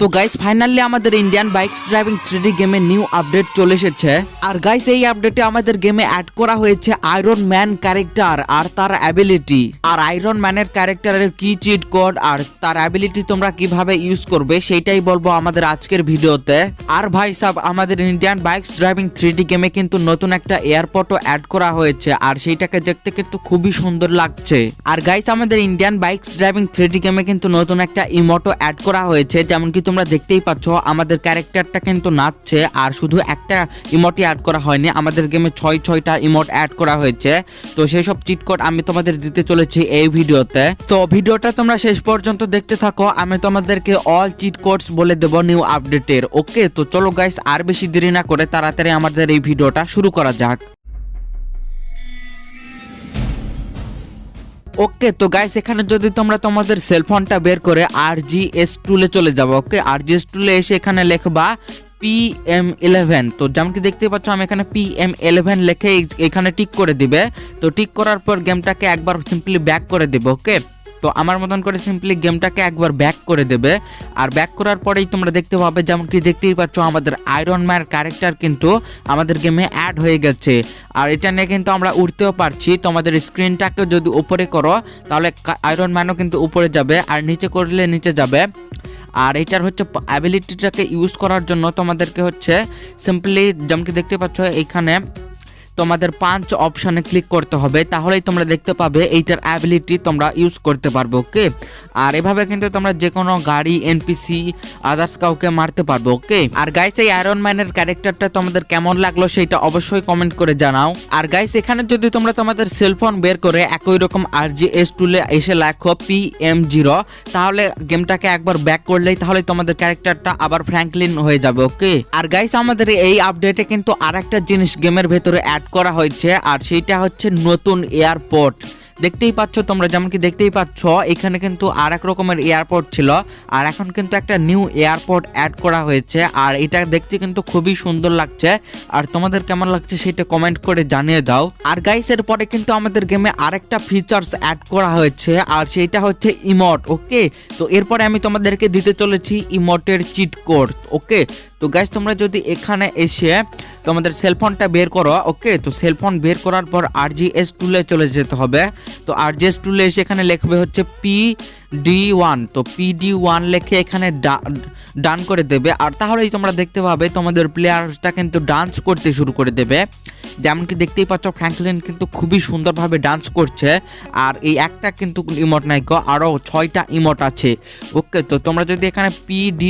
তো guys finally আমাদের Indian bikes driving 3D গেমে নিউ আপডেট চলে এসেছে। আর গাইস এই আপডেটে আমাদের গেমে অ্যাড করা হয়েছে আয়রন ম্যান ক্যারেক্টার আর তার অ্যাবিলিটি। আর আয়রন ম্যানের ক্যারেক্টারের কি চিট কোড আর তার অ্যাবিলিটি তোমরা কিভাবে ইউজ করবে সেটাই বলবো আমাদের আজকের ভিডিওতে। আর ভাই সাব আমাদের ইন্ডিয়ান বাইকস ড্রাইভিং 3D গেমে কিন্তু নতুন একটা এয়ারপোর্টও অ্যাড করা হয়েছে আর সেইটাকে দেখতে কিন্তু খুবই সুন্দর লাগছে। আর গাইস আমাদের ইন্ডিয়ান বাইকস ড্রাইভিং 3D গেমে কিন্তু নতুন একটা ইমোটও অ্যাড করা হয়েছে, যেমন কি তোমরা দেখতেই পাচ্ছ আমাদের ক্যারেক্টারটা কিন্তু নাচছে। আর শুধু একটা ইমোটই অ্যাড করা হয়নি, আমাদের গেমে 6টা ইমোট অ্যাড করা হয়েছে। তো সেই সব চিট কোড আমি তোমাদের দিতে চলেছি এই ভিডিওতে। তো ভিডিওটা তোমরা শেষ পর্যন্ত দেখতে থাকো, আমি তোমাদেরকে অল চিট কোডস বলে দেব নিউ আপডেটের। ওকে, তো চলো গাইস আর বেশি দেরি না করে তাড়াতাড়ি আমাদের এই ভিডিওটা শুরু করা যাক। ওকে, তো গাইস এখানে যদি তোমরা তোমাদের সেলফোনটা বের করে RGS টুলে চলে যাবো। ওকে, RGS টুলে এসে এখানে লিখবা PM11। তো যেমন কি দেখতে পাচ্ছ আমি এখানে PM11 লিখে এখানে টিক করে দিবে। তো টিক করার পর গেমটাকে একবার সিম্পলি ব্যাক করে দেবে। ওকে, তো আমার মতন করে সিম্পলি গেমটাকে একবার ব্যাক করে দেবে। আর ব্যাক করার পরেই তোমরা দেখতে পাবে যেমন কি দেখতেই পাচ্ছ আমাদের আয়রন ম্যান ক্যারেক্টার কিন্তু আমাদের গেমে অ্যাড হয়ে গেছে। আর এটা নিয়ে কিন্তু আমরা উঠতেও পারছি। তোমাদের স্ক্রিনটাকে যদি উপরে করো তাহলে আয়রন ম্যানও কিন্তু উপরে যাবে, আর নিচে করলে নিচে যাবে। আর এটার হচ্ছে অ্যাবিলিটিটাকে ইউজ করার জন্য তোমাদেরকে হচ্ছে সিম্পলি যেমন কি দেখতে পাচ্ছ এইখানে তোমাদের 5 অপশনে ক্লিক করতে হবে, তাহলেই তোমরা দেখতে পাবে এইটার অ্যাবিলিটি তোমরা ইউজ করতে পারবে। ওকে, আর এভাবে কিন্তু তোমরা যে কোনো গাড়ি এনপিসি আদার্স কাউকে মারতে পারবে। ওকে, আর গাইস এই আয়রন ম্যানের ক্যারেক্টারটা তোমাদের কেমন লাগলো সেটা অবশ্যই কমেন্ট করে জানাও। আর গাইস এখানে যদি তোমরা তোমাদের সেলফোন বের করে একই রকম RGS টুলে এসে লেখো PM0, তাহলে গেমটাকে একবার ব্যাক করলেই তাহলে তোমাদের ক্যারেক্টারটা আবার ফ্র্যাঙ্কলিন হয়ে যাবে। ওকে, আর গাইস আমাদের এই আপডেটে কিন্তু আরেকটা জিনিস গেমের ভেতরে অ্যাড করা হয়েছে, আর সেইটা হচ্ছে নতুন এয়ারপোর্ট। দেখতেই পাচ্ছ তোমরা যেমন কি দেখতেই পাচ্ছ এখানে কিন্তু আর এক রকমের এয়ারপোর্ট ছিল, আর এখন কিন্তু একটা নিউ এয়ারপোর্ট অ্যাড করা হয়েছে। আর এটা দেখতে কিন্তু খুবই সুন্দর লাগছে। আর তোমাদের কেমন লাগছে সেটা কমেন্ট করে জানিয়ে দাও। আর গাইস এর পরে কিন্তু আমাদের গেমে আরেকটা ফিচার্স অ্যাড করা হয়েছে, আর সেইটা হচ্ছে ইমোট। ওকে, তো এরপরে আমি তোমাদেরকে দিতে চলেছি ইমোটের চিট কোড। ওকে, তো গাইস তোমরা যদি এখানে এসে তোমাদের সেলফোনটা বের করো। ওকে, তো সেলফোন বের করার পর RGS টুলে চলে যেতে হবে। তো RGS টুলে এসে এখানে লিখবে হচ্ছে PD1। তো PD1 লিখে এখানে ডান করে দেবে, আর তাহলেই তোমরা দেখতে পাবে তোমাদের প্লেয়ারটা কিন্তু ডান্স করতে শুরু করে দেবে। যেমন কি দেখতেই পাচ্ছ ফ্র্যাঙ্কলিন কিন্তু খুবই সুন্দরভাবে ডান্স করছে। আর এই একটা কিন্তু ইমোট নাই গো, আরও 6টা ইমোট আছে। ওকে, তো তোমরা যদি এখানে PD